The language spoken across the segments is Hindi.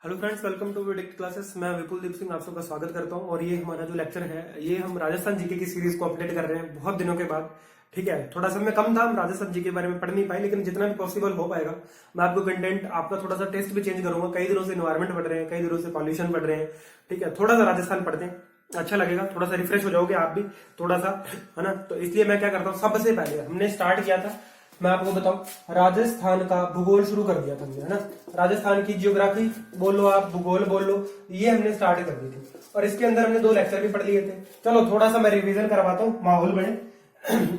Hello friends, welcome to Vidict classes. मैं विपुल दीप सिंह आप सबका स्वागत करता हूं। और ये हमारा जो लेक्चर है, ये हम राजस्थान जीके की सीरीज को अपडेट कर रहे हैं बहुत दिनों के बाद। ठीक है, थोड़ा समय कम था, हम राजस्थान जीके के बारे में पढ़ नहीं पाए, लेकिन जितना भी पॉसिबल हो पाएगा मैं आपको कंटेंट, आपका थोड़ा सा टेस्ट भी चेंज करूंगा। कई दिनों से एनवायरमेंट पढ़ रहे हैं, कई दिनों से पॉल्यूशन पढ़ रहे हैं। ठीक है, थोड़ा सा राजस्थान पढ़ते हैं, अच्छा लगेगा, थोड़ा सा रिफ्रेश हो जाओगे आप भी, थोड़ा सा, है ना। तो इसलिए मैं क्या करता हूँ, सबसे पहले हमने स्टार्ट किया था, मैं आपको बताऊं, राजस्थान का भूगोल शुरू कर दिया था हमने, है ना। राजस्थान की जियोग्राफी बोल लो, आप भूगोल बोल लो, ये हमने स्टार्ट कर दी थी। और इसके अंदर हमने 2 लेक्चर भी पढ़ लिए थे। चलो थोड़ा सा मैं रिवीजन करवाता हूँ, माहौल बने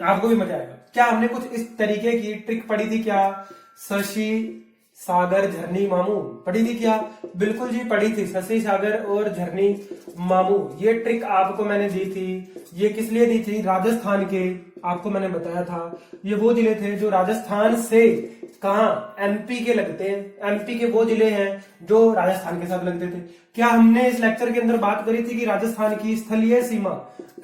आपको भी मजा आएगा। क्या हमने कुछ इस तरीके की ट्रिक पढ़ी थी क्या? शशि सागर झरनी मामू पढ़ी थी क्या? बिल्कुल जी, पढ़ी थी। शशि सागर और झरनी मामू, ये ट्रिक आपको मैंने दी थी। ये किस लिए दी थी? राजस्थान के, आपको मैंने बताया था ये वो जिले थे जो राजस्थान से कहां, एमपी के लगते हैं। एमपी के वो जिले हैं जो राजस्थान के साथ लगते थे। क्या हमने इस लेक्चर के अंदर बात करी थी कि राजस्थान की स्थलीय सीमा,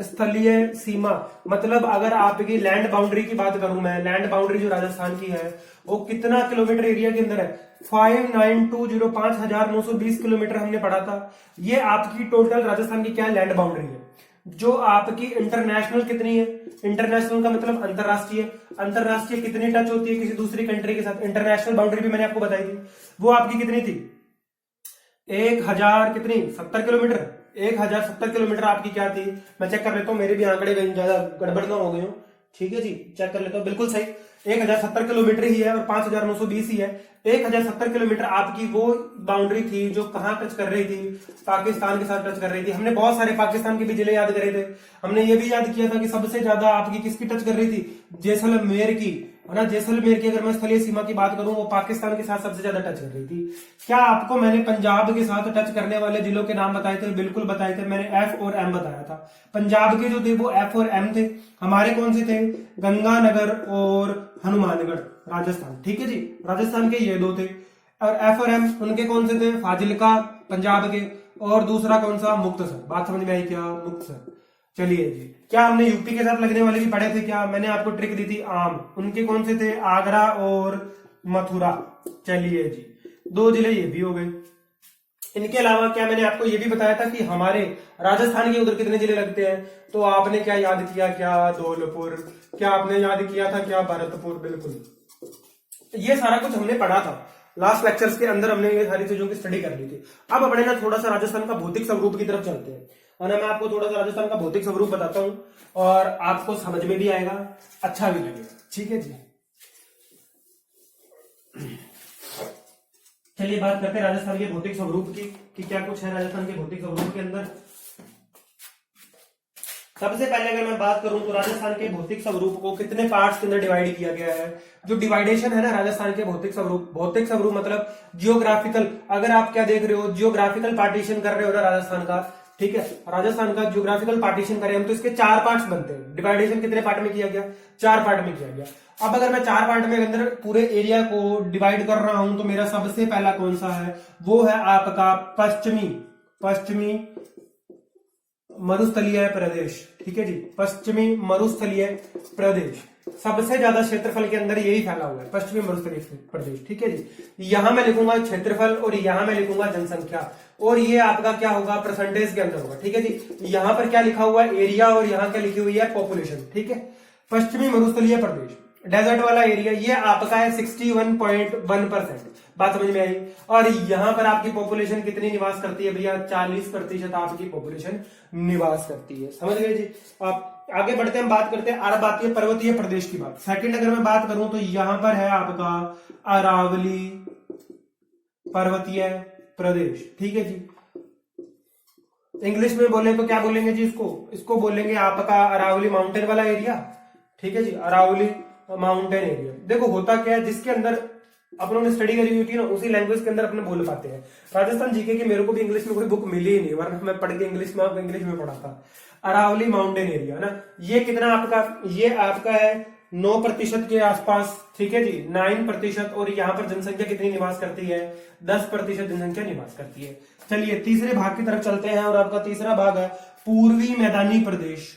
स्थलीय सीमा मतलब अगर आपकी लैंड बाउंड्री की बात करूं मैं, लैंड बाउंड्री जो राजस्थान की है वो कितना किलोमीटर एरिया के अंदर है? 5920 किलोमीटर हमने पढ़ा था। ये आपकी टोटल राजस्थान की क्या लैंड बाउंड्री है। जो आपकी इंटरनेशनल कितनी है? इंटरनेशनल का मतलब अंतरराष्ट्रीय। अंतरराष्ट्रीय कितनी टच होती है किसी दूसरी कंट्री के साथ? इंटरनेशनल बाउंड्री भी मैंने आपको बताई थी, वो आपकी कितनी थी? 1000 कितनी, 70 किलोमीटर। 1070 किलोमीटर आपकी क्या थी? मैं चेक कर लेता हूं, मेरे भी आंकड़े ज्यादा गड़बड़ ना हो गए हो। ठीक है जी, चेक कर लेता हूं, बिल्कुल सही 1070 किलोमीटर ही है और 5920 ही है। 1070 किलोमीटर आपकी वो बाउंड्री थी जो कहां टच कर रही थी? पाकिस्तान के साथ टच कर रही थी। हमने बहुत सारे पाकिस्तान के भी जिले याद करे थे। हमने ये भी याद किया था कि सबसे ज्यादा आपकी किसकी टच कर रही थी? जैसलमेर की, है ना। जैसलमेर की अगर मैं स्थलीय सीमा की बात करूं, वो पाकिस्तान के साथ सबसे ज्यादा टच कर रही थी। क्या आपको मैंने पंजाब के साथ टच करने वाले जिलों के नाम बताए थे? बिल्कुल बताए थे, मैंने एफ और एम बताया था। पंजाब के जो थे वो एफ और एम थे। हमारे कौन से थे? गंगानगर और हनुमानगढ़, राजस्थान। ठीक है जी, राजस्थान के ये 2 थे। और एफ और एम उनके कौन से थे? फाजिलका पंजाब के, और दूसरा कौन सा? मुक्तसर। बात समझ में आई क्या? मुक्तसर। चलिए जी, क्या हमने यूपी के साथ लगने वाले भी पढ़े थे क्या? मैंने आपको ट्रिक दी थी, आम। उनके कौन से थे? आगरा और मथुरा। चलिए जी, 2 जिले ये भी हो गए। इनके अलावा क्या मैंने आपको ये भी बताया था कि हमारे राजस्थान के उधर कितने जिले लगते हैं? तो आपने क्या याद किया? क्या धौलपुर। क्या आपने याद किया था? क्या भरतपुर। बिल्कुल, ये सारा कुछ हमने पढ़ा था लास्ट लेक्चर्स के अंदर। हमने ये सारी चीजों की स्टडी कर ली थी। अब अपने ना थोड़ा सा राजस्थान का भौतिक स्वरूप की तरफ चलते हैं, और मैं आपको थोड़ा सा राजस्थान का भौतिक स्वरूप बताता हूं और आपको समझ में भी आएगा, अच्छा भी लगेगा। ठीक है जी, चलिए बात करते हैं राजस्थान के भौतिक स्वरूप की कि क्या कुछ है राजस्थान के भौतिक स्वरूप के अंदर। सबसे पहले अगर मैं बात करूं तो राजस्थान के भौतिक स्वरूप को कितने पार्ट्स के अंदर डिवाइड किया गया है। जो डिवाइडेशन है ना राजस्थान के भौतिक स्वरूप मतलब जियोग्राफिकल, अगर आप क्या देख रहे हो, जियोग्राफिकल पार्टीशन कर रहे हो ना राजस्थान का। ठीक है, राजस्थान का जियोग्राफिकल पार्टीशन करें हम तो इसके 4 पार्ट्स बनते हैं। डिवाइडेशन कितने पार्ट में किया गया? 4 पार्ट में किया गया। अब अगर मैं 4 पार्ट में अंदर पूरे एरिया को डिवाइड कर रहा हूं तो मेरा सबसे पहला कौन सा है? वो है आपका पश्चिमी मरुस्थलीय प्रदेश। ठीक है जी, पश्चिमी मरुस्थलीय प्रदेश सबसे ज्यादा क्षेत्रफल के अंदर यही फैला हुआ है, पश्चिमी मरुस्थलीय प्रदेश। ठीक है जी, यहां मैं लिखूंगा क्षेत्रफल और यहां मैं लिखूंगा जनसंख्या, और ये आपका क्या होगा? परसेंटेज के अंदर होगा। ठीक है जी, यहां पर क्या लिखा हुआ है? एरिया, और यहां क्या लिखी हुई है? पॉपुलेशन। ठीक है, पश्चिमी मरुस्थलीय प्रदेश डेजर्ट वाला एरिया ये आपका है 61.1%। बात समझ में आई। और यहां पर आपकी पॉपुलेशन कितनी निवास करती है भैया? 40% आपकी पॉपुलेशन निवास करती है। समझ गए जी। आप आगे बढ़ते हैं, बात करते हैं, अब आती है पर्वतीय प्रदेश की बात। सेकंड अगर मैं बात करूं तो यहां पर है आपका अरावली पर्वतीय प्रदेश। ठीक है जी, इंग्लिश में बोले तो क्या बोलेंगे जी? इसको बोलेंगे आपका अरावली माउंटेन वाला एरिया। ठीक है जी, अरावली माउंटेन एरिया। देखो होता क्या है, जिसके अंदर अपन ने स्टडी करी हुई थी ना, उसी लैंग्वेज के अंदर अपने बोल पाते हैं। राजस्थान जीके की मेरे को भी इंग्लिश में कोई बुक मिली ही नहीं, वरना मैं पढ़ के इंग्लिश में पढ़ा था। अरावली माउंटेन एरिया ना, ये कितना आपका? ये आपका है 9% के आसपास। ठीक है जी, 9%। और यहाँ पर जनसंख्या कितनी निवास करती है? 10% जनसंख्या निवास करती है। चलिए तीसरे भाग की तरफ चलते हैं, और आपका तीसरा भाग है पूर्वी मैदानी प्रदेश।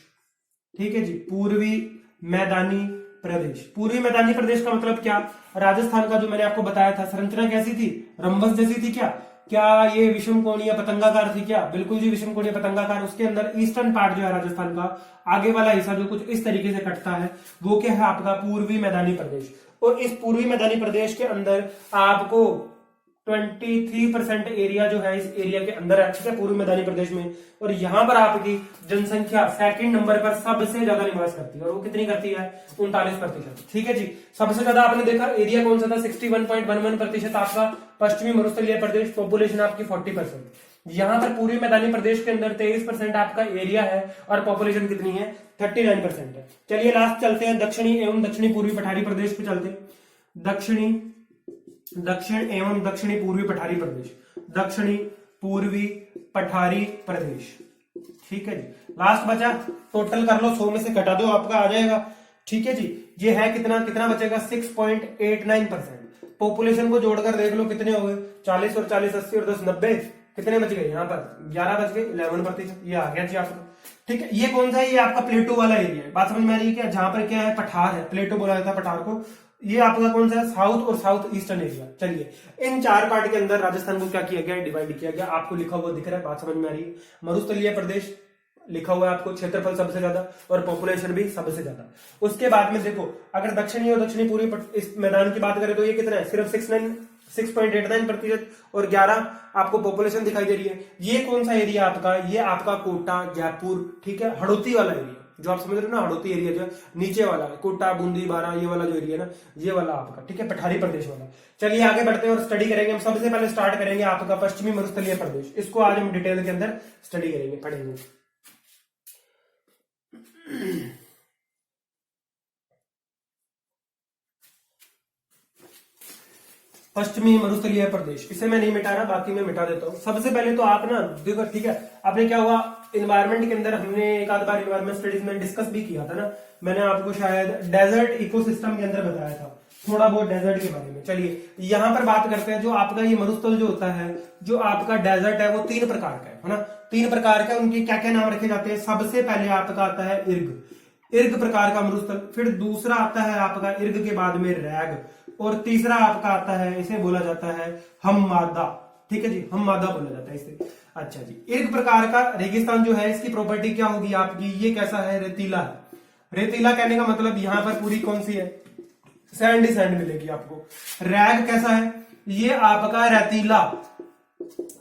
ठीक है जी, पूर्वी मैदानी प्रदेश। पूर्वी मैदानी प्रदेश का मतलब क्या? राजस्थान का जो मैंने आपको बताया था संरचना कैसी थी? रंबस जैसी थी क्या? क्या ये विषमकोणीय पतंगाकार थी क्या? बिल्कुल जी, विषमकोणीय पतंगाकार। उसके अंदर ईस्टर्न पार्ट जो है राजस्थान का, आगे वाला हिस्सा जो कुछ इस तरीके से कटता है, वो क्या है आपका पूर्वी मैदानी प्रदेश। और इस पूर्वी मैदानी प्रदेश के अंदर आपको 23% एरिया जो है इस एरिया के अंदर है, ठीक है, पूर्वी मैदानी प्रदेश में। और यहां पर आपकी जनसंख्या सेकंड नंबर पर सबसे ज्यादा निवास करती है, और वो कितनी करती है? 39%। ठीक है जी। सबसे ज्यादा आपने देखा एरिया कौन सा था? 61.11% आपका पश्चिमी मरुस्थलीय प्रदेश, पॉपुलेशन आपकी 40%। यहां पर पूर्वी मैदानी प्रदेश के अंदर 23% आपका एरिया है और पॉपुलेशन कितनी है? 39% है। चलिए लास्ट चलते हैं दक्षिणी एवं दक्षिणी पूर्वी पठारी प्रदेश पे चलते हैं। दक्षिण एवं दक्षिणी पूर्वी पठारी प्रदेश, दक्षिणी पूर्वी पठारी प्रदेश। ठीक है जी। लास्ट बचा, टोटल कर लो, 100 में से घटा दो, आपका आ जाएगा। ठीक है जी। ये है कितना कितना बचेगा? 6.89%। पॉपुलेशन को जोड़कर देख लो कितने हो गए? 40 और 40 80 और 10 90, कितने बच गए? यहाँ पर 11 बच गए, 11%। ये आ गया जी आपका। ठीक है। ये कौन सा है? ये आपका प्लेटो वाला एरिया है। बात समझ में आ रही है क्या? जहां पर क्या है? पठार है, प्लेटो बोला जाता है पठार को। ये आपका कौन सा है? साउथ और साउथ ईस्टर्न एरिया। चलिए, इन 4 पार्ट के अंदर राजस्थान को क्या किया गया? डिवाइड किया गया। आपको लिखा हुआ दिख रहा है, बात समझ में आ रही है? मरुस्थलीय प्रदेश लिखा हुआ है आपको, क्षेत्रफल सबसे ज्यादा और पॉपुलेशन भी सबसे ज्यादा। उसके बाद में देखो, अगर दक्षिणी और दक्षिणी पूर्वी इस मैदान की बात करें तो ये कितना है? सिर्फ 6.89% और 11 आपको पॉपुलेशन दिखाई दे रही है। ये कौन सा एरिया आपका? ये आपका कोटा, जयपुर, ठीक है, हड़ौती वाला एरिया, जो आप समझ रहे हो ना, हड़ौती एरिया जो नीचे वाला है, कोटा, बूंदी, बारा, ये वाला जो एरिया है ना, ये वाला आपका, ठीक है, पठारी प्रदेश वाला। चलिए आगे बढ़ते हैं और स्टडी करेंगे। हम सबसे पहले स्टार्ट करेंगे आपका पश्चिमी मरुस्थलीय प्रदेश। इसको आज हम डिटेल के अंदर स्टडी करेंगे, पढ़ेंगे। पश्चिमी मरुस्थलीय प्रदेश, इसे मैं नहीं मिटा रहा, बाकी मैं मिटा देता हूं। सबसे पहले तो आप ना देखो, ठीक है, आपने क्या हुआ, इन्वायरमेंट के अंदर हमने एक आध बार इन्वायरमेंट स्टडीज में डिस्कस भी किया था ना, मैंने आपको शायद डेजर्ट इकोसिस्टम के अंदर बताया था थोड़ा बहुत डेजर्ट के बारे में। चलिए यहां पर बात करते हैं। जो आपका ये मरुस्थल जो होता है, जो आपका डेजर्ट है, वो 3 प्रकार का है ना, 3 प्रकार का। उनके क्या क्या नाम रखे जाते हैं? सबसे पहले आपका आता है इर्ग प्रकार का मरुस्थल, फिर दूसरा आता है आपका इर्ग के बाद में रैग, और तीसरा आपका आता है, इसे बोला जाता है हममादा। ठीक है जी, हममादा बोला जाता है इसे। अच्छा जी, इर्ग प्रकार का रेगिस्तान जो है, इसकी प्रॉपर्टी क्या होगी आपकी? ये कैसा है? रेतीला है। रेतीला कहने का मतलब यहां पर पूरी कौन सी है? सैंड ही सैंड मिलेगी आपको। रैग कैसा है? ये आपका रेतीला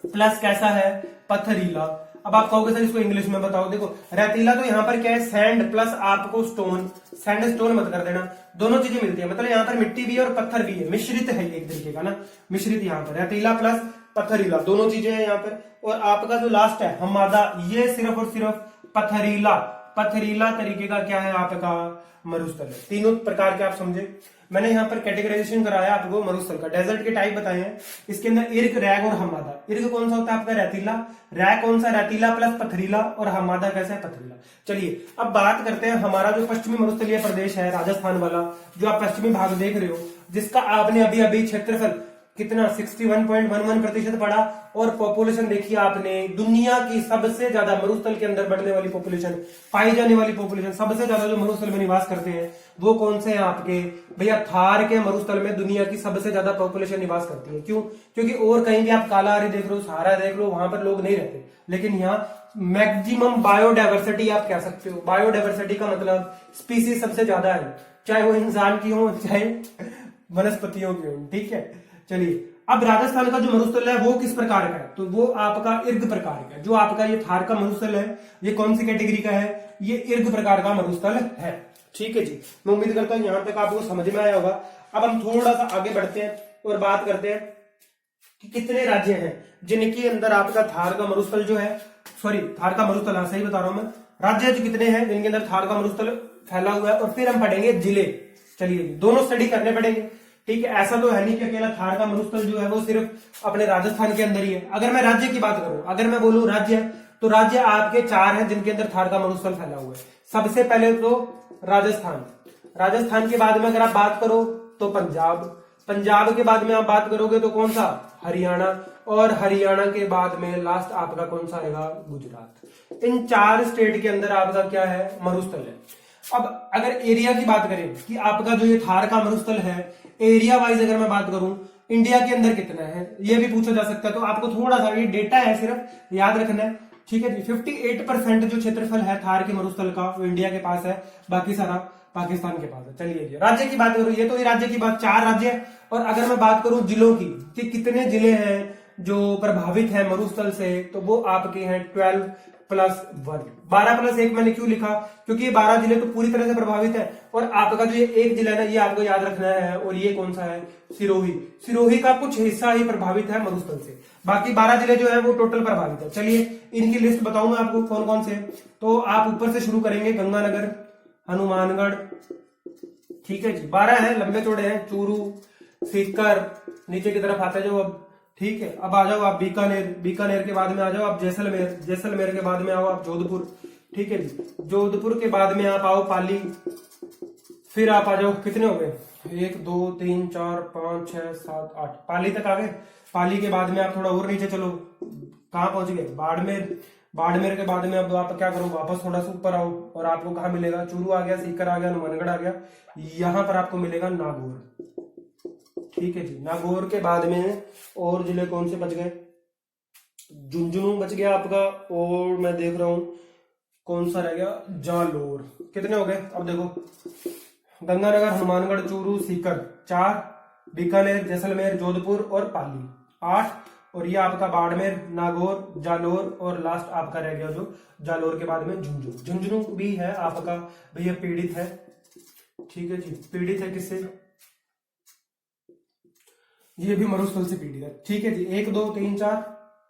प्लस कैसा है? पत्थरीला। अब आप कहोगे सर इसको इंग्लिश में बताओ। देखो रेतीला तो यहाँ पर क्या है? सैंड प्लस आपको स्टोन, सैंड स्टोन मत कर देना, दोनों चीजें मिलती है, मतलब यहाँ पर मिट्टी भी है और पत्थर भी है, मिश्रित है एक तरीके का ना, मिश्रित। यहाँ पर रेतीला प्लस पत्थरीला दोनों चीजें हैं यहाँ पर। और आपका जो लास्ट है हममादा, ये सिर्फ और सिर्फ पत्थरीला तरीके का क्या है आपका? मरुस्थल है। तीनों प्रकार के आप समझे। मैंने यहाँ पर कैटेगराइजेशन कराया आपको मरुस्थल का, डेजर्ट के टाइप बताए हैं। इसके अंदर इर्ग, रैग और हममादा। इर्ग कौन सा होता है आपका? रेतीला। रैग कौन सा? रेतीला प्लस पथरीला। और हममादा कैसा है? पथरीला। चलिए अब बात करते हैं हमारा जो पश्चिमी मरुस्थलीय प्रदेश है, राजस्थान वाला, जो आप पश्चिमी भाग देख रहे हो, जिसका आपने अभी अभी क्षेत्रफल कितना 61.11% पढ़ा, और पॉपुलेशन देखिए आपने, दुनिया की सबसे ज्यादा मरुस्थल के अंदर बढ़ने वाली पॉपुलेशन, पाई जाने वाली पॉपुलेशन, सबसे ज्यादा जो मरुस्थल में निवास करते हैं वो कौन से हैं आपके? भैया थार के मरुस्थल में दुनिया की सबसे ज्यादा पॉपुलेशन निवास करती है। क्यों? क्योंकि और कहीं भी आप कालाहारी देख लो, सहारा देख लो, वहां पर लोग नहीं रहते, लेकिन यहाँ मैक्सिमम बायोडाइवर्सिटी आप कह सकते हो। बायोडाइवर्सिटी का मतलब स्पीसीज सबसे ज्यादा है, चाहे वो इंसान की हो चाहे वनस्पतियों की हो। ठीक है, चलिए अब राजस्थान का जो मरुस्थल है वो किस प्रकार का है? तो वो आपका इर्ग प्रकार का है। जो आपका ये थार का मरुस्थल है, ये कौन सी कैटेगरी का है? ये इर्ग प्रकार का मरुस्थल है। ठीक है जी, मैं उम्मीद करता हूं यहां तक आपको समझ में आया होगा। अब हम थोड़ा सा आगे बढ़ते हैं और बात करते हैं कि कितने राज्य हैं जिनके अंदर आपका थार का मरुस्थल जो है, सॉरी थार का मरुस्थल, हाँ सही बता रहा हूं मैं, राज्य जो कितने हैं जिनके अंदर थार का मरुस्थल फैला हुआ है। और फिर हम पढ़ेंगे जिले। चलिए दोनों स्टडी करने पड़ेंगे। ठीक है, ऐसा तो है नहीं कि अकेला थार का मरुस्थल जो है वो सिर्फ अपने राजस्थान के अंदर ही है। अगर मैं राज्य की बात करूं, अगर मैं बोलूं राज्य, तो राज्य आपके 4 हैं जिनके अंदर थार का मरुस्थल फैला हुआ है। सबसे पहले तो राजस्थान, राजस्थान के बाद में अगर आप बात करो तो पंजाब, पंजाब के बाद में आप बात करोगे तो कौन सा? हरियाणा, और हरियाणा के बाद में लास्ट आपका कौन सा आएगा? गुजरात। इन 4 स्टेट के अंदर आपका क्या है? मरुस्थल है। अब अगर एरिया की बात करें कि आपका जो ये थार का मरुस्थल है, एरिया वाइज अगर मैं बात करूं इंडिया के अंदर कितना है ये भी पूछा जा सकता है। तो आपको थोड़ा सा ये डेटा है सिर्फ याद रखना है, ठीक है जी। 58% जो क्षेत्रफल है थार के मरुस्थल का वो इंडिया के पास है, बाकी सारा पाकिस्तान के पास है। चलिए जी, राज्य की बात करूं, ये तो ये राज्य की बात, 4 राज्य है। और अगर मैं बात करूं जिलों की कि कितने जिले हैं जो प्रभावित है मरुस्थल से, तो वो आपके हैं 12+1। 12+1 मैंने क्यों लिखा, क्योंकि ये 12 जिले तो पूरी तरह से प्रभावित है, और आपका जो ये एक जिला है ना, ये आपको याद रखना है। और ये कौन सा है, सिरोही। सिरोही का कुछ हिस्सा ही प्रभावित है मरुस्थल से, बाकी 12 जिले जो है वो टोटल प्रभावित है। चलिए इनकी लिस्ट बताऊं मैं आपको कौन कौन से। तो आप ऊपर से शुरू करेंगे, गंगानगर, हनुमानगढ़, ठीक है जी, 12 है, लंबे चौड़े हैं। चूरू, सीकर, नीचे की तरफ आता है जो, अब ठीक है। अब आ जाओ आप बीकानेर, बीकानेर के बाद में आ जाओ आप जैसलमेर, जैसलमेर के बाद में आओ आप जोधपुर, ठीक है जी। जोधपुर के बाद में आप आओ पाली, फिर आप आ जाओ, कितने हो गए, 1 2 3 4 5 6 7 8, पाली तक आ गए। पाली के बाद में आप थोड़ा और नीचे चलो, कहां पहुंच गए, बाड़मेर। बाड़मेर के बाद में अब आप क्या करो, वापस थोड़ा सा ऊपर आओ, और आपको कहां मिलेगा, चूरू आ गया, सीकर आ गया, हनुमानगढ़ आ गया, यहां पर आपको मिलेगा नागौर, ठीक है जी। नागौर के बाद में और जिले कौन से बच गए, झुंझुनू बच गया आपका, और मैं देख रहा हूं कौन सा रह गया, जालोर। कितने हो गए, अब देखो, गंगानगर, हनुमानगढ़, चूरू, सीकर 4, बीकानेर, जैसलमेर, जोधपुर और पाली 8, और ये आपका बाड़मेर, नागौर, जालोर, और लास्ट आपका रह गया जो जालोर के बाद में झुंझुनू। झुंझुनू भी है आपका भैया पीड़ित है, ठीक है जी, पीड़ित है किससे, ये भी मरुस्थल से पीड़ित है, ठीक है जी। 1 2 3 4,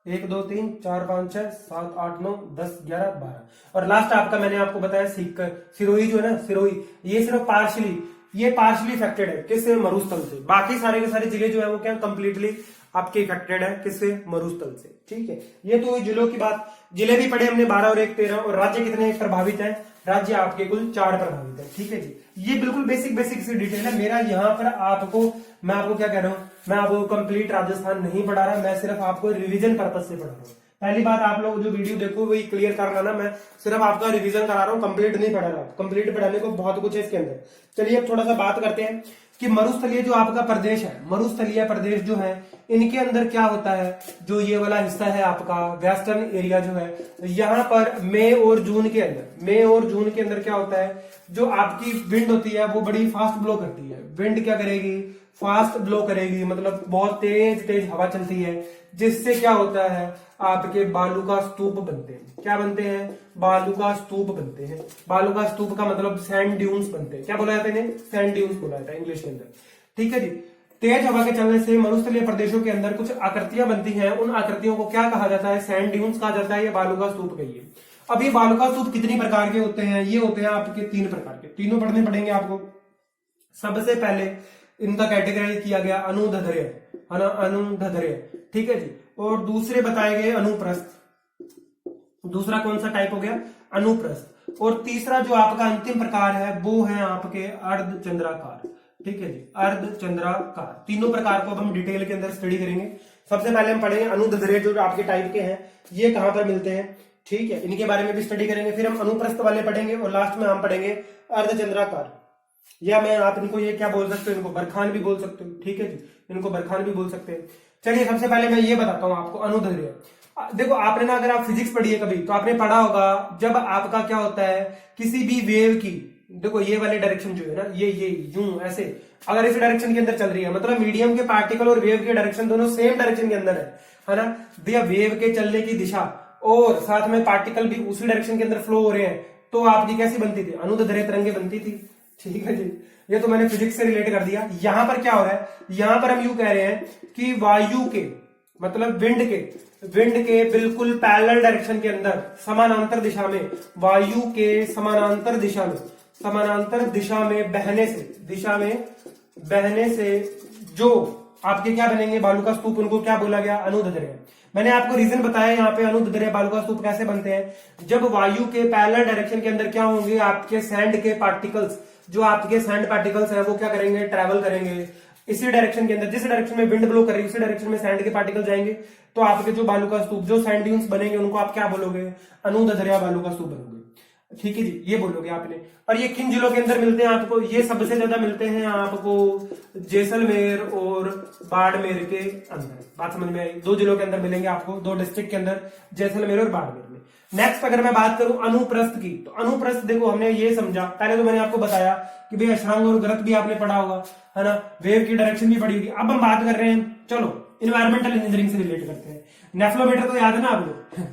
1 2 3 4 5 6 7 8 9 10 11 12, और लास्ट आपका मैंने आपको बताया सीकर, सिरोही जो है ना, सिरोही, ये सिर्फ पार्शली इफेक्टेड है किससे, मरुस्थल से। बाकी सारे के सारे जिले जो है वो क्या कंप्लीटली आपके इफेक्टेड है किससे, मरुस्थल से, ठीक है। ये तो जिलों की बात, जिले भी पढ़े हमने 12 और 1 13, और राज्य कितने प्रभावित है, राज्य आपके कुल 4 प्रभावित है, ठीक है जी। ये बिल्कुल बेसिक सी डिटेल है मेरा यहाँ पर आपको, मैं आपको क्या कह रहा हूँ, मैं आपको कंप्लीट राजस्थान नहीं पढ़ा रहा, मैं सिर्फ आपको रिवीजन पर्पज से पढ़ा रहा हूँ। पहली बात, आप लोग जो वीडियो देखो वही क्लियर कर लेना, मैं सिर्फ आपका रिवीजन करा रहा हूँ, कंप्लीट नहीं पढ़ा रहा। कंप्लीट पढ़ाने को बहुत कुछ है इसके अंदर। चलिए अब थोड़ा सा बात करते हैं कि मरुस्थलीय जो आपका प्रदेश है, मरुस्थलीय प्रदेश जो है, इनके अंदर क्या होता है, जो ये वाला हिस्सा है आपका वेस्टर्न एरिया जो है, यहाँ पर मई और जून के अंदर क्या होता है, जो आपकी विंड होती है वो बड़ी फास्ट ब्लो करती है। विंड क्या करेगी, फास्ट ब्लो करेगी, मतलब बहुत तेज हवा चलती है, जिससे क्या होता है, आपके बालू का स्तूप बनते हैं। क्या बनते हैं, बालू का स्तूप बनते हैं। बालू का स्तूप का मतलब सैंड ड्यून्स बनते हैं। क्या बोला जाता है इन्हें, सैंड ड्यून्स बोला जाता है इंग्लिश के अंदर, ठीक है जी। तेज हवा के चलने से मरुस्थलीय प्रदेशों के अंदर कुछ आकृतियां बनती हैं, उन आकृतियों को क्या कहा जाता है, सैंड ड्यून्स कहा जाता है, या बालू का स्तूप कहिए। अब ये बालू का स्तूप कितनी प्रकार के होते हैं, ये होते हैं आपके 3 प्रकार के, तीनों पढ़ने पड़ेंगे आपको। सबसे पहले इनका कैटेगराइज किया गया अनुदधर्य, है ना, अनुदधर्य, ठीक है जी। और दूसरे बताए गए अनुप्रस्थ, दूसरा कौन सा टाइप हो गया, अनुप्रस्थ। और तीसरा जो आपका अंतिम प्रकार है वो है आपके अर्धचंद्राकार, ठीक है जी, अर्धचंद्राकार। तीनों प्रकार को अब हम डिटेल के अंदर स्टडी करेंगे। सबसे पहले हम पढ़ेंगे अनुदधर्य जो आपके टाइप के हैं, ये कहां पर मिलते हैं, ठीक है, इनके बारे में भी स्टडी करेंगे। फिर हम अनुप्रस्थ वाले पढ़ेंगे, और लास्ट में हम पढ़ेंगे अर्धचंद्राकार, या मैं आप इनको ये क्या बोल सकते हो, इनको बरखान भी बोल सकते हो, ठीक है जी, इनको बरखान भी बोल सकते हैं। चलिए सबसे पहले मैं ये बताता हूं आपको अनुदधर्य। देखो आपने ना, अगर आप फिजिक्स पढ़ी है कभी, तो आपने पढ़ा होगा जब आपका क्या होता है, किसी भी वेव की, देखो ये वाली डायरेक्शन जो है ना, ये यूं ऐसे, अगर इस डायरेक्शन के अंदर चल रही है, मतलब मीडियम के पार्टिकल और वेव के डायरेक्शन दोनों सेम डायरेक्शन के अंदर है ना, भैया वेव के चलने की दिशा और साथ में पार्टिकल भी उसी डायरेक्शन के अंदर फ्लो हो रहे हैं, तो आपकी कैसी बनती थी, अनुदधर्य तरंगे बनती थी, ठीक है जी। ये तो मैंने फिजिक्स से रिलेट कर दिया। यहां पर क्या हो रहा है, यहां पर हम यूं कह रहे हैं कि वायु के, मतलब विंड के बिल्कुल पैरेलल डायरेक्शन के अंदर, समानांतर दिशा में, वायु के समानांतर दिशा में बहने से जो आपके क्या बनेंगे, बालू का स्तूप, उनको क्या बोला गया, अनुदधर्य। मैंने आपको रीजन बताया यहाँ पे अनुदधर्य बालू का स्तूप कैसे बनते हैं, जब वायु के पैरेलल डायरेक्शन के अंदर क्या होंगे, आपके सैंड के पार्टिकल्स, जो आपके सैंड पार्टिकल्स हैं वो क्या करेंगे, ट्रैवल करेंगे इसी डायरेक्शन के अंदर, जिस डायरेक्शन में विंड ब्लो कर रही है उसी डायरेक्शन में सैंड के पार्टिकल जाएंगे, तो आपके जो बालू का स्तूप, जो सैंड ड्यून्स बनेंगे, उनको आप क्या बोलोगे, अनुदधर्य बालू का स्तूप बनोगे। ठीक है जी, ये बोलोगे आपने। और ये किन जिलों के अंदर मिलते हैं आपको? ये सबसे ज्यादा मिलते हैं आपको जैसलमेर और बाड़मेर के अंदर। बात समझ में आई? 2 जिलों के अंदर मिलेंगे आपको, 2 डिस्ट्रिक्ट के अंदर, जैसलमेर और बाड़मेर में। नेक्स्ट अगर मैं बात करूं अनुप्रस्थ की, तो अनुप्रस्थ देखो हमने ये समझा, पहले तो मैंने आपको बताया कि भाई अक्षांग और गलत भी आपने पढ़ा होगा, है ना, वेव की डायरेक्शन भी पढ़ी होगी। अब हम बात कर रहे हैं, चलो इन्वायरमेंटल इंजीनियरिंग से रिलेट करते हैं। नेफ्लोमीटर तो याद है ना आप लोग?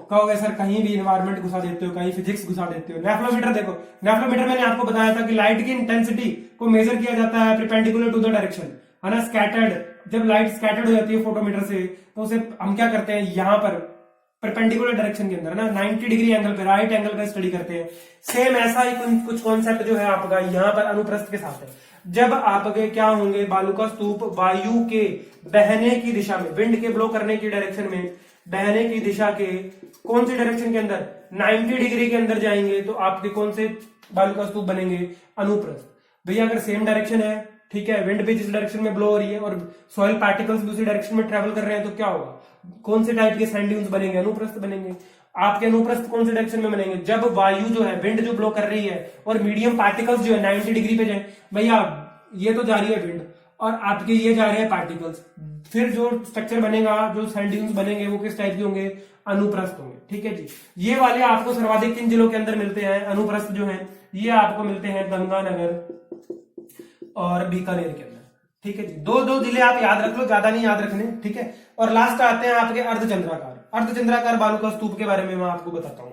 कहोगे सर कहीं भी इन्वायरमेंट घुसा देते हो, कहीं फिजिक्स घुसा देते हो। नेफ्लोमीटर देखो, नेफ्लोमीटर मैंने आपको बताया था कि लाइट की इंटेंसिटी को मेजर किया जाता है परपेंडिकुलर टू द डायरेक्शन, है ना, स्कैटर्ड। जब लाइट स्कैटर्ड हो जाती है फोटोमीटर से, तो उसे हम क्या करते हैं, यहां पर परपेंडिकुलर डायरेक्शन के अंदर ना 90 डिग्री एंगल पे, राइट एंगल पे स्टडी करते हैं। सेम ऐसा ही कुछ कॉन्सेप्ट जो है आपका यहाँ पर अनुप्रस्थ के साथ है। जब आपके क्या होंगे, बालू का स्तूप वायु के बहने की दिशा में, विंड के ब्लो करने की डायरेक्शन में, बहने की दिशा के कौन सी डायरेक्शन के अंदर, 90 डिग्री के अंदर जाएंगे, तो आपके कौन से बालू का स्तूप बनेंगे, अनुप्रस्थ। भैया अगर सेम डायरेक्शन है, ठीक है, विंड भी जिस डायरेक्शन में ब्लो हो रही है और सॉइल पार्टिकल्स भी उसी डायरेक्शन में ट्रेवल कर रहे हैं, तो क्या होगा, कौन से टाइप के सैंड ड्यून्स बनेंगे, अनुप्रस्थ बनेंगे। आपके अनुप्रस्थ कौन से डायरेक्शन में बनेंगे, जब वायु जो है, विंड जो ब्लो कर रही है और मीडियम पार्टिकल्स जो है 90 डिग्री पे जाए। भैया ये तो जा रही है विंड और आपके ये जा रहे हैं पार्टिकल्स, फिर जो स्ट्रक्चर बनेगा, जो सैंड ड्यून्स बनेंगे, वो किस टाइप के होंगे, अनुप्रस्थ होंगे। ठीक है जी, ये वाले आपको सर्वाधिक किन जिलों के अंदर मिलते हैं, अनुप्रस्थ जो है, ये आपको मिलते हैं गंगानगर और बीकानेर के अंदर। ठीक है जी, 2 जिले आप याद रख लो, ज्यादा नहीं याद रखने। ठीक है, और लास्ट आते हैं आपके अर्धचंद्राकार। अर्धचंद्राकार बालू का स्तूप के बारे में मैं आपको बताता हूं।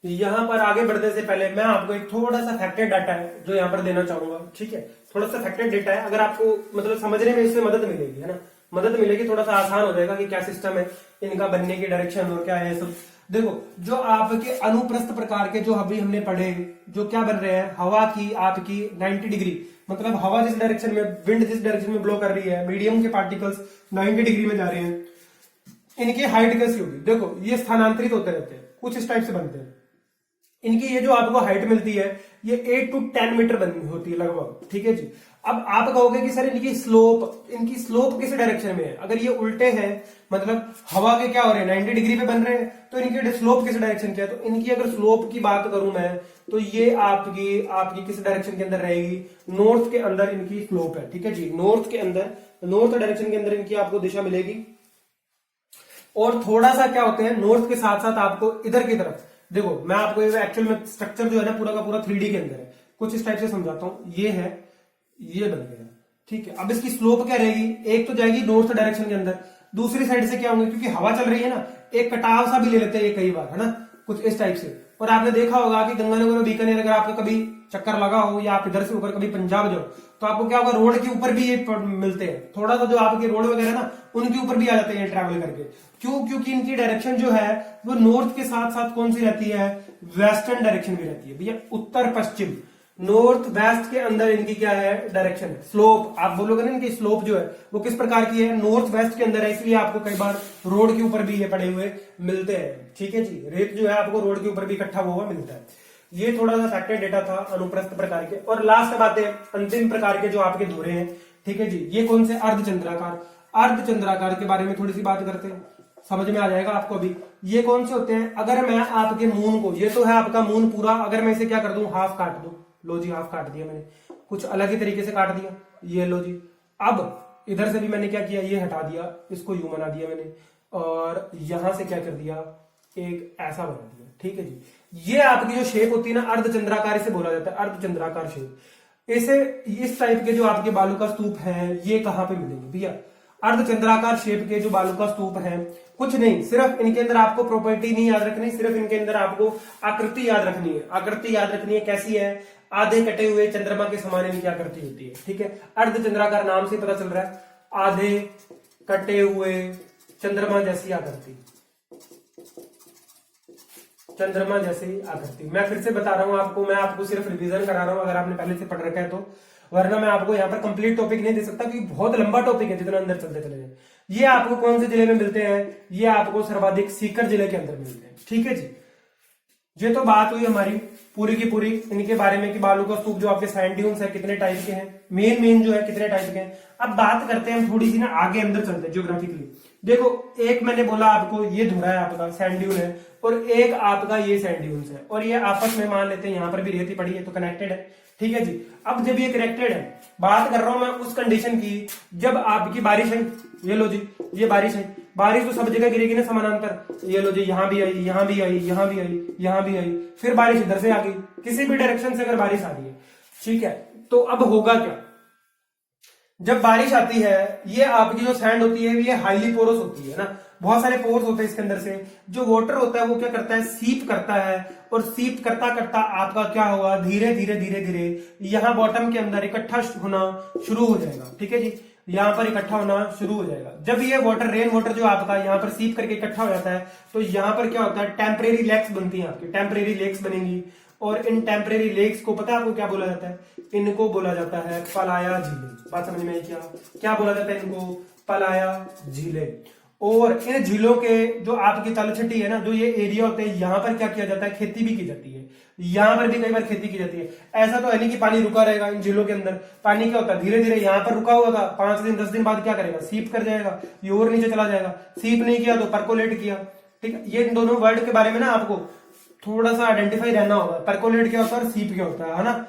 यहां पर आगे बढ़ने से पहले मैं आपको एक थोड़ा सा फैक्टेड डाटा है जो यहां पर देना चाहूंगा। ठीक है, थोड़ा सा फैक्टेड डेटा है, अगर आपको मतलब समझने में इससे मदद मिलेगी, है ना, मदद मिलेगी, थोड़ा सा आसान हो जाएगा कि क्या सिस्टम है इनका बनने की डायरेक्शन और क्या है सब। देखो, जो आपके अनुप्रस्थ प्रकार के जो अभी हमने पढ़े, जो क्या बन रहे हैं, हवा की आपकी 90 डिग्री, मतलब हवा जिस डायरेक्शन में, विंड जिस डायरेक्शन में ब्लो कर रही है, मीडियम के पार्टिकल्स 90 डिग्री में जा रहे हैं, इनकी हाइट कैसी होगी? देखो, ये स्थानांतरित होते रहते हैं, कुछ इस टाइप से बनते हैं। इनकी ये जो आपको हाइट मिलती है, ये 8 to 10 मीटर बनी होती है लगभग। ठीक है जी, अब आप कहोगे कि सर इनकी स्लोप किस डायरेक्शन में है? अगर ये उल्टे हैं, मतलब हवा के क्या हो रहे हैं, 90 डिग्री पे बन रहे हैं, तो इनकी स्लोप किस डायरेक्शन की है? तो इनकी अगर स्लोप की बात करूं मैं, तो ये आपकी किस डायरेक्शन के अंदर रहेगी, नॉर्थ के अंदर इनकी स्लोप है। ठीक है जी, नॉर्थ के अंदर, नॉर्थ डायरेक्शन के अंदर इनकी आपको दिशा मिलेगी। और थोड़ा सा क्या होते हैं, नॉर्थ के साथ साथ आपको इधर की तरफ, देखो मैं आपको एक्चुअल में स्ट्रक्चर जो है ना पूरा का पूरा 3D के अंदर है, कुछ इस टाइप से समझाता हूं। ये है, ये बन गया। ठीक है, अब इसकी स्लोप क्या रहेगी, एक तो जाएगी नॉर्थ डायरेक्शन के अंदर, दूसरी साइड से क्या होंगे, क्योंकि हवा चल रही है ना, एक कटाव सा भी ले लेते हैं ये कई बार, है ना, कुछ इस टाइप से। और आपने देखा होगा कि गंगानगर और बीकानेर अगर आपका कभी चक्कर लगा हो, या आप इधर से होकर कभी पंजाब जाओ, तो आपको क्या होगा, रोड के ऊपर भी ये मिलते हैं, थोड़ा सा जो आपके रोड वगैरह ना उनके ऊपर भी आ जाते हैं ट्रैवल करके। क्यों? क्योंकि इनकी डायरेक्शन जो है वो नॉर्थ के साथ साथ कौन सी रहती है, वेस्टर्न डायरेक्शन भी रहती है भैया, उत्तर पश्चिम, नॉर्थ वेस्ट के अंदर इनकी क्या है, डायरेक्शन। स्लोप आप बोलोगे ना, इनकी स्लोप जो है वो किस प्रकार की है, नॉर्थ वेस्ट के अंदर है, इसलिए आपको कई बार रोड के ऊपर भी ये पड़े हुए मिलते हैं। ठीक है जी, रेत जो है आपको रोड के ऊपर भी इकट्ठा हुआ मिलता है। ये थोड़ा सा फैक्टेड डेटा था अनुप्रस्थ प्रकार के। और लास्ट बात है अंतिम प्रकार के जो आपके धुरे हैं। ठीक है जी, ये कौन से, अर्धचंद्राकार। अर्धचंद्राकार के बारे में थोड़ी सी बात करते हैं, समझ में आ जाएगा आपको अभी। ये कौन से होते हैं, अगर मैं आपके मून को, ये तो है आपका मून पूरा, अगर मैं इसे क्या कर दूं, हाफ काट दूं, लो जी हाफ काट दिया मैंने, कुछ अलग ही तरीके से काट दिया, ये लो जी। अब इधर से भी मैंने क्या किया, ये हटा दिया, इसको यूं बना दिया मैंने, और यहां से क्या कर दिया, एक ऐसा बना दिया। ठीक है जी, ये आपकी जो शेप होती है ना, अर्धचंद्राकार इसे बोला जाता है, अर्धचंद्राकार शेप। ऐसे इस टाइप के जो आपके बालू का स्तूप है, ये कहां पे मिलेंगे भैया, अर्धचंद्राकार शेप के जो बालू का स्तूप है, कुछ नहीं, सिर्फ इनके अंदर आपको प्रॉपर्टी नहीं याद रखनी, सिर्फ इनके अंदर आपको आकृति याद रखनी है। आकृति याद रखनी है, कैसी है, आधे कटे हुए चंद्रमा के समान इनकी आकृति होती है। ठीक है, अर्धचंद्राकार नाम से पता चल रहा है, आधे कटे हुए चंद्रमा जैसी आकृति, चंद्रमा जैसी आकृति। मैं फिर से बता रहा हूं आपको, मैं आपको सिर्फ रिवीजन करा रहा हूं, अगर आपने पहले से पढ़ रखा है तो, वरना मैं आपको यहाँ पर कंप्लीट टॉपिक नहीं दे सकता क्योंकि बहुत लंबा टॉपिक है, जितना अंदर चलते चले जाए। ये आपको कौन से जिले में मिलते हैं, ये आपको सर्वाधिक सीकर जिले के अंदर मिलते हैं। ठीक है जी, ये तो बात हुई हमारी पूरी की पूरी इनके बारे में कि बालू का स्तूप जो आपके सैंड ड्यून्स है कितने टाइप के हैं, मेन जो है कितने टाइप के हैं। अब बात करते हैं हम थोड़ी सी ना आगे अंदर चलते हैं ज्योग्राफिकली देखो एक मैंने बोला आपको ये धुरा है आपका सैंड ड्यून है, और एक आपका ये सैंड ड्यून्स है, और ये आपस में मान लेते हैं यहाँ पर भी रेती पड़ी है तो कनेक्टेड है, ठीक है जी। अब जब ये कनेक्टेड है, बात कर रहा हूं मैं उस कंडीशन की जब आपकी बारिश है, ये लो जी ये बारिश है, बारिश तो सब जगह गिरेगी ना समानांतर, ये लो जी यहाँ भी आई, यहाँ भी आई, यहाँ भी आई, यहाँ भी आई, फिर बारिश इधर से आ गई, किसी भी डायरेक्शन से अगर बारिश आ रही है, ठीक है। तो अब होगा क्या, जब बारिश आती है ये आपकी जो सैंड होती है ये हाईली पोरस होती है ना, बहुत सारे पोर्स होते हैं इसके अंदर से, जो वाटर होता है वो क्या करता है, सीप करता है, और सीप करता करता आपका क्या होगा, धीरे धीरे धीरे धीरे यहाँ बॉटम के अंदर इकट्ठा होना शुरू हो जाएगा, ठीक है जी, यहाँ पर इकट्ठा होना शुरू हो जाएगा। जब ये वाटर रेन वाटर जो आपका यहाँ पर सीप करके इकट्ठा हो जाता है तो यहाँ पर क्या होता है, टेम्परेरी लेक्स बनती है, आपकी टेम्परेरी लेक्स बनेंगी, और इन टेम्परेरी लेक्स को पता है आपको क्या बोला जाता है, इनको बोला जाता है पलाया झीलें। बात समझ में आई क्या, क्या बोला जाता है इनको, पलाया झीलें। और इन झीलों के जो आपकी तलछटी है ना, जो ये एरिया होते हैं, यहाँ पर क्या किया जाता है, खेती भी की जाती है, यहाँ पर भी कई बार खेती की जाती है। ऐसा तो है नहीं कि पानी रुका रहेगा इन झीलों के अंदर, पानी क्या होता है धीरे धीरे यहाँ पर रुका हुआ था, 5 दिन 10 दिन बाद क्या करेगा, सीप कर जाएगा, ये और नीचे चला जाएगा, सीप नहीं किया तो परकोलेट किया, ठीक है। ये इन दोनों वर्ड के बारे में ना आपको थोड़ा सा आइडेंटिफाई रहना होगा, परकोलेट क्या होता है और सीप क्या होता है ना।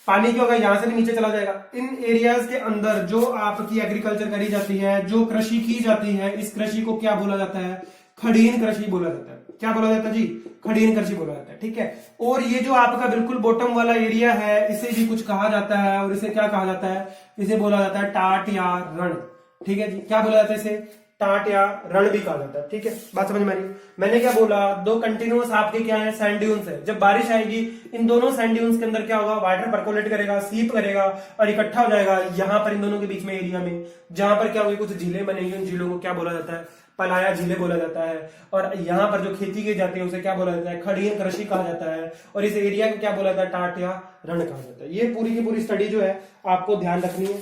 पानी क्या होगा, यहां से भी नीचे चला जाएगा। इन एरियाज के अंदर जो आपकी एग्रीकल्चर करी जाती है, जो कृषि की जाती है, इस कृषि को क्या बोला जाता है, खड़ीन कृषि बोला जाता है। क्या बोला जाता है जी, खड़ीन कृषि बोला जाता है, ठीक है। और ये जो आपका बिल्कुल बॉटम वाला एरिया है, इसे भी कुछ कहा जाता है, और इसे क्या कहा जाता है, इसे बोला जाता है टाट या रण, ठीक है जी। क्या बोला जाता है इसे, टाट या रण भी कहा जाता है, ठीक है। बात समझ में आ रही है। मैंने क्या बोला, दो कंटिन्यूअस आपके क्या है, सैंड ड्यून्स है। जब बारिश आएगी इन दोनों सैंड ड्यून्स के अंदर क्या होगा, वाटर परकोलेट करेगा, सीप करेगा और इकट्ठा हो जाएगा यहाँ पर इन दोनों के बीच में एरिया में, जहां पर क्या होगी, कुछ झीलें बनेंगी। उन झीलों को क्या बोला जाता है, पलाया झीलें बोला जाता है। और यहाँ पर जो खेती की जाती है उसे क्या बोला जाता है, खड़ीन कृषि कहा जाता है। और इस एरिया को क्या बोला जाता है, टाट या रण कहा जाता है। ये पूरी की पूरी स्टडी जो है आपको ध्यान रखनी है,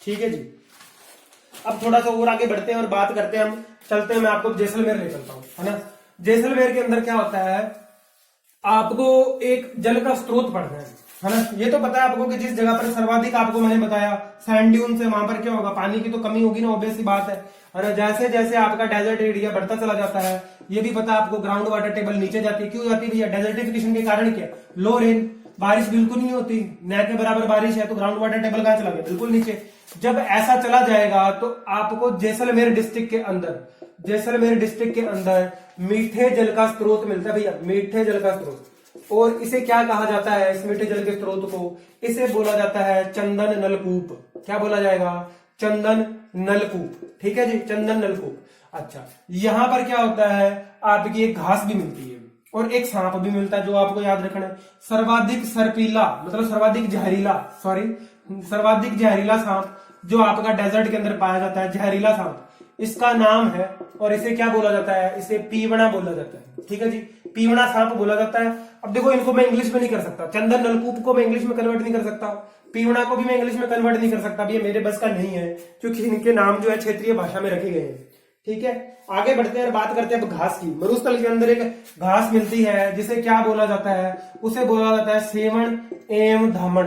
ठीक है जी। अब थोड़ा सा और आगे बढ़ते हैं और बात करते हैं, हम चलते हैं, मैं आपको जैसलमेर ले चलता हूं, है ना। जैसलमेर के अंदर क्या होता है, आपको एक जल का स्रोत पड़ता है ना। ये तो पता है आपको कि जिस जगह पर सर्वाधिक, आपको मैंने बताया सैंड ड्यून से, वहां पर क्या होगा, पानी की तो कमी होगी ना, ऑब्वियस सी बात है ना। जैसे जैसे आपका डेजर्ट एरिया बढ़ता चला जाता है, ये भी पता है आपको, ग्राउंड वाटर टेबल नीचे जाती है। क्यों जाती है भैया, डेजर्टिफिकेशन के कारण क्या, लो रेन, बारिश बिल्कुल नहीं होती, न के बराबर बारिश है, तो ग्राउंड वाटर टेबल कहां चला गया, बिल्कुल नीचे। जब ऐसा चला जाएगा तो आपको जैसलमेर डिस्ट्रिक्ट के अंदर, जैसलमेर डिस्ट्रिक्ट के अंदर मीठे जल का स्रोत मिलता है भैया, मीठे जल का स्रोत। और इसे क्या कहा जाता है, इस मीठे जल के स्रोत को, इसे बोला जाता है चंदन नलकूप। क्या बोला जाएगा, चंदन नलकूप, ठीक है जी, चंदन नलकूप। अच्छा, यहां पर क्या होता है, आपकी एक घास भी मिलती है और एक सांप भी मिलता है, जो आपको याद रखना है। सर्वाधिक सर्पीला, मतलब सर्वाधिक जहरीला, सर्वाधिक जहरीला सांप जो आपका डेजर्ट के अंदर पाया जाता है, जहरीला सांप, इसका नाम है, और इसे क्या बोला जाता है, इसे पीवड़ा बोला जाता है, ठीक है जी, पीवड़ा सांप बोला जाता है। अब देखो, इनको मैं इंग्लिश में नहीं कर सकता, चंदन नलकूप को मैं इंग्लिश में कन्वर्ट नहीं कर सकता, पीवड़ा को भी मैं इंग्लिश में कन्वर्ट नहीं कर सकता, ये मेरे बस का नहीं है, क्योंकि इनके नाम जो है क्षेत्रीय भाषा में रखे गए हैं, ठीक है। आगे बढ़ते हैं और बात करते हैं अब घास की। मरुस्थल के अंदर एक घास मिलती है जिसे क्या बोला जाता है, उसे बोला जाता है सेवण एवं धामण,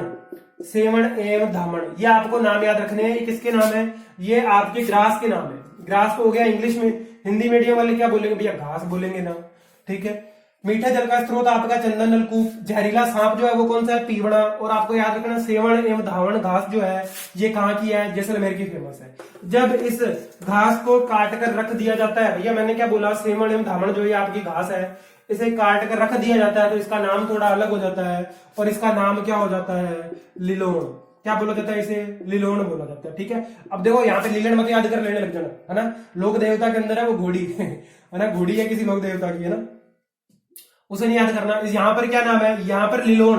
सेवण एवं धामण। ये आपको नाम याद रखने हैं। ये किसके नाम है, ये आपके ग्रास के नाम है। ग्रास को हो गया इंग्लिश में, हिंदी मीडियम वाले क्या बोलेंगे भैया, घास बोलेंगे ना, ठीक है। मीठे जल का स्रोत आपका चंदन नलकूप, जहरीला सांप जो है वो कौन सा है, पीवड़ा। और आपको याद रखना, सेवण एवं धावण घास जो है ये कहाँ की है, जैसलमेर की फेमस है। जब इस घास को काट कर रख दिया जाता है, भैया मैंने क्या बोला, सेवण एवं धावण जो ये आपकी घास है, इसे काट कर रख दिया जाता है तो इसका नाम थोड़ा अलग हो जाता है, और इसका नाम क्या हो जाता है, लिलोण। क्या बोला जाता है, इसे लिलोण बोला जाता है, ठीक है। अब देखो, यहाँ पे लीलन मत याद कर लेने लग जाना, है ना। लोक देवता के अंदर है वो घोड़ी है ना, घोड़ी है किसी लोक देवता की, है ना, उसे नहीं याद करना। यहाँ पर क्या नाम है, यहाँ पर लिलोण।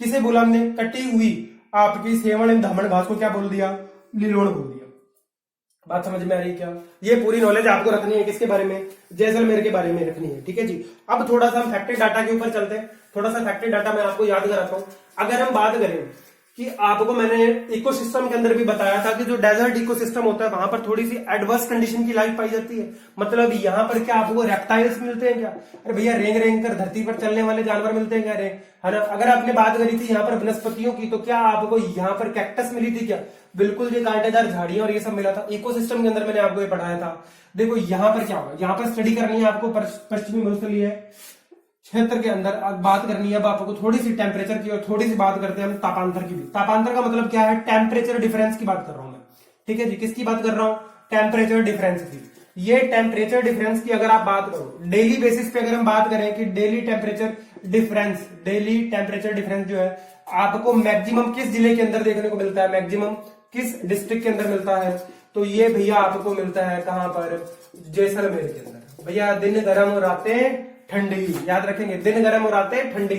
किसे बोला हमने, कटी हुई आपकी सेवण एवं धामण घास को क्या बोल दिया, लिलोण बोल दिया। बात समझ में आ रही है क्या, ये पूरी नॉलेज आपको रखनी है, किसके बारे में, जैसलमेर के बारे में रखनी है, ठीक है जी। अब थोड़ा सा हम फैक्टेड डाटा के ऊपर चलते हैं, थोड़ा सा फैक्टेड डाटा मैं आपको याद कराता हूं। अगर हम बात करें कि आपको मैंने इकोसिस्टम के अंदर भी बताया था कि जो डेजर्ट इकोसिस्टम होता है वहां पर थोड़ी सी एडवर्स कंडीशन की लाइफ पाई जाती है। मतलब यहाँ पर क्या आपको रेप्टाइल्स मिलते हैं क्या? अरे भैया रेंग रेंग कर धरती पर चलने वाले जानवर मिलते हैं क्या? है ना। अगर आपने बात करी थी यहाँ पर वनस्पतियों की, तो क्या आपको यहाँ पर कैक्टस मिली थी क्या? बिल्कुल ये कांटेदार झाड़ियां और ये सब मिला था। इकोसिस्टम के अंदर मैंने आपको ये पढ़ाया था। देखो यहाँ पर क्या होगा, यहाँ पर स्टडी करनी है आपको पश्चिमी मरुस्थलीय क्षेत्र के अंदर बात करनी है। अब आपको थोड़ी सी टेम्परेचर की और थोड़ी सी बात करते हैं हम तापांतर की भी। तापांतर का मतलब क्या है? टेम्परेचर डिफरेंस की बात कर रहा हूं मैं, ठीक है जी। किसकी बात कर रहा हूं? टेम्परेचर डिफरेंस की। ये टेम्परेचर डिफरेंस की अगर आप बात करो डेली बेसिस पे, अगर हम बात करें कि डेली टेम्परेचर डिफरेंस जो है आपको मैक्सिमम किस जिले के अंदर देखने को मिलता है, मैक्सिमम किस डिस्ट्रिक्ट के अंदर मिलता है, तो ये भैया आपको मिलता है कहां पर? जैसलमेर के अंदर। भैया दिन गर्म और रातें ठंडी, याद रखेंगे, दिन गर्म और रातें ठंडी।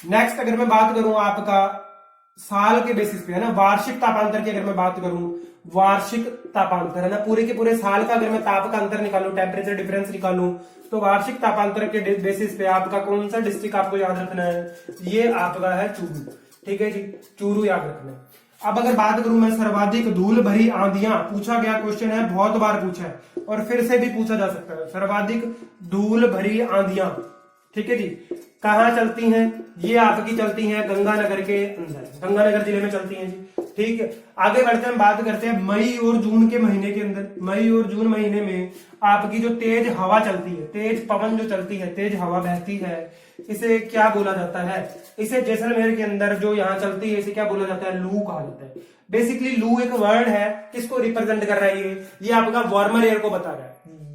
नेक्स्ट अगर मैं बात करूं आपका साल के बेसिस पे, है ना, वार्षिक तापांतर की अगर मैं बात करूं, वार्षिक तापांतर, है ना, पूरे के पूरे साल का अगर मैं ताप का अंतर निकालूं, टेम्परेचर डिफरेंस निकालूं, तो वार्षिक तापांतर के बेसिस पे आपका कौन सा डिस्ट्रिक्ट आपको याद रखना है? ये आपका है चूरू, ठीक है जी, चूरू याद रखना है। अब अगर बात करूं मैं सर्वाधिक धूल भरी आंधियां, पूछा गया क्वेश्चन है, बहुत बार पूछा है और फिर से भी पूछा जा सकता है। सर्वाधिक धूल भरी आंधियां, ठीक है जी, कहां चलती हैं? ये आपकी चलती हैं गंगानगर के अंदर, गंगानगर जिले में चलती हैं जी, ठीक है। आगे बढ़ते हैं, बात करते हैं मई और जून के महीने के अंदर। मई और जून महीने में आपकी जो तेज हवा चलती है, तेज पवन जो चलती है, तेज हवा बहती है, इसे क्या बोला जाता है? इसे जैसलमेर के अंदर जो यहाँ चलती है इसे क्या बोला जाता है? लू कहा जाता है। बेसिकली लू एक वर्ड है, किसको रिप्रेजेंट कर रहा है? ये आपका वार्मर एयर को बता रहा है।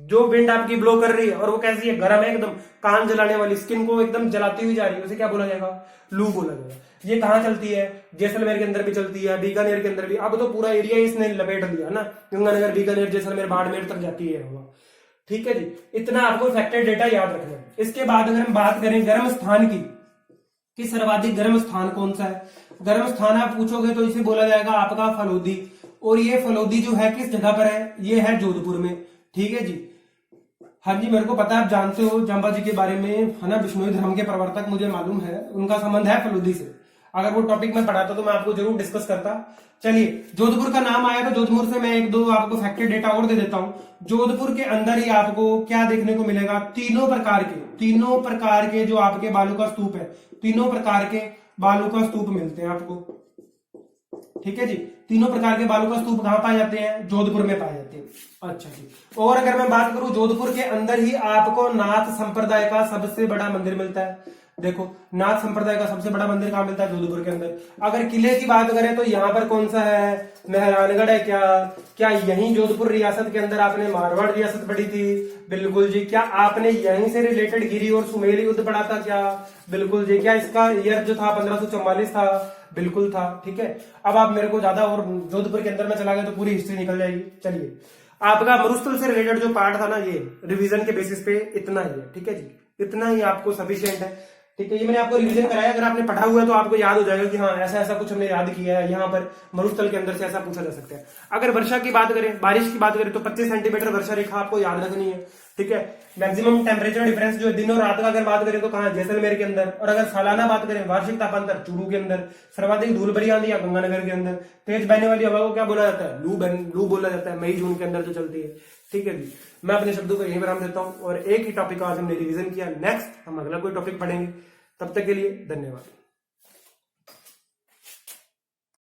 जो विंड आपकी ब्लो कर रही है और वो कैसी है? गर्म है एकदम, कान जलाने वाली, स्किन को एकदम जलाती हुई जा रही है, उसे क्या बोला जाएगा? लू बोला जाएगा। ये कहाँ चलती है? जैसलमेर के अंदर भी चलती है, बीकानेर के अंदर भी। अब तो पूरा एरिया इसने लपेट लिया ना, गंगानगर, बीकानेर, जैसलमेर, बाड़मेर तक जाती है हवा, ठीक है जी। इतना आपको फैक्टर डेटा याद रखना है। इसके बाद अगर हम बात करें गर्म स्थान की, कि सर्वाधिक गर्म स्थान कौन सा है? गर्म स्थान आप पूछोगे तो इसे बोला जाएगा आपका फलोदी। और ये फलोदी जो है किस जगह पर है? ये है जोधपुर में, ठीक है जी। हाँ जी, मेरे को पता है, आप जानते हो जांबा जी के बारे में, है ना, विष्णुई धर्म के प्रवर्तक, मुझे मालूम है, उनका संबंध है फलोदी से। अगर वो टॉपिक में पढ़ाता तो मैं आपको जरूर डिस्कस करता। चलिए, जोधपुर का नाम आया तो जोधपुर से मैं एक दो आपको फैक्टर डेटा और दे देता हूं। जोधपुर के अंदर ही आपको क्या देखने को मिलेगा? तीनों प्रकार के जो आपके बालू का स्तूप है, तीनों प्रकार के बालू का स्तूप मिलते हैं आपको, ठीक है जी। तीनों प्रकार के बालू का स्तूप कहां पाए जाते हैं? जोधपुर में पाए जाते हैं। अच्छा जी। और अगर मैं बात करूं, जोधपुर के अंदर ही आपको नाथ संप्रदाय का सबसे बड़ा मंदिर मिलता है। देखो, नाथ संप्रदाय का सबसे बड़ा मंदिर कहां मिलता है? जोधपुर के अंदर। अगर किले की बात करें तो यहाँ पर कौन सा है? मेहरानगढ़ है क्या यही जोधपुर रियासत के अंदर आपने मारवाड़ रियासत पढ़ी थी? बिल्कुल जी। क्या आपने यहीं से रिलेटेड गिरी और सुमेली युद्ध पढ़ा था क्या? बिल्कुल जी। क्या इसका ईयर जो था 1544 था? बिल्कुल था, ठीक है। अब आप मेरे को ज्यादा और जोधपुर के अंदर में चला गया तो पूरी हिस्ट्री निकल जाएगी। चलिए, आपका मरुस्थल से रिलेटेड जो पार्ट था ना, ये रिवीजन के बेसिस पे इतना ही है, ठीक है जी। इतना ही आपको सफिशिएंट है, ठीक है। ये मैंने आपको रिवीजन कराया, अगर आपने पढ़ा हुआ है तो आपको याद हो जाएगा कि हाँ ऐसा ऐसा कुछ हमने याद किया है, यहाँ पर मरुस्थल के अंदर से ऐसा पूछा जा सकता है। अगर वर्षा की बात करें, बारिश की बात करें, तो 25 सेंटीमीटर वर्षा रेखा आपको याद रखनी है, ठीक है। मैक्सिमम टेम्परेचर डिफरेंस जो दिन और रात का अगर बात करें तो कहाँ? जैसलमेर के अंदर। और अगर सालाना बात करें, वार्षिक तापांतर चूरू के अंदर। सर्वाधिक धूल भरी आंधी गंगानगर के अंदर। तेज बहने वाली हवा को क्या बोला जाता है? लू बोला जाता है, मई जून के अंदर जो चलती है, ठीक है जी। मैं अपने शब्दों को यहीं विराम देता हूं और एक ही टॉपिक आज हमने रिवीजन किया। नेक्स्ट हम अगला कोई टॉपिक पढ़ेंगे, तब तक के लिए धन्यवाद।